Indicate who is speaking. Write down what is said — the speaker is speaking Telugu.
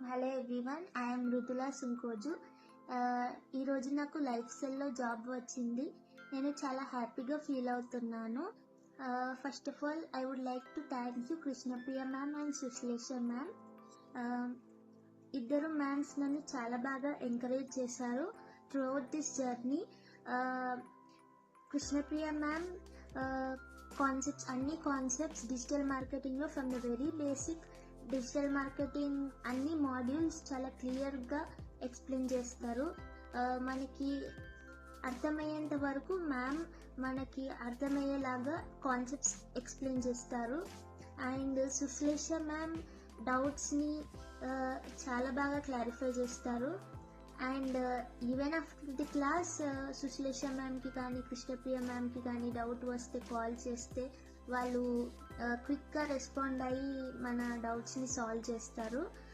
Speaker 1: Hello everyone, I'm Ruthula Sunkoju. ఈరోజు నాకు లైఫ్ స్టైల్లో జాబ్ వచ్చింది. నేను చాలా హ్యాపీగా ఫీల్ అవుతున్నాను. First of all I would like to thank you Krishnapriya ma'am and Sushlesha ma'am. ఇద్దరు మ్యామ్స్ నన్ను చాలా బాగా ఎంకరేజ్ చేశారు throughout this journey. Krishnapriya ma'am అన్ని కాన్సెప్ట్స్ డిజిటల్ మార్కెటింగ్లో from the very basic digital marketing అన్ని మాడ్యూల్స్ చాలా క్లియర్గా ఎక్స్ప్లెయిన్ చేస్తారు. మనకి అర్థమయ్యేంత వరకు మ్యామ్ మనకి అర్థమయ్యేలాగా కాన్సెప్ట్స్ ఎక్స్ప్లెయిన్ చేస్తారు. అండ్ సుశ్లేష మ్యామ్ డౌట్స్ని చాలా బాగా క్లారిఫై చేస్తారు. And even after the class Sushlesha మ్యామ్కి కానీ కృష్ణప్రియ మ్యామ్కి కానీ డౌట్ వస్తే కాల్ చేస్తే వాళ్ళు క్విక్గా రెస్పాండ్ అయ్యి మన డౌట్స్ని సాల్వ్ చేస్తారు.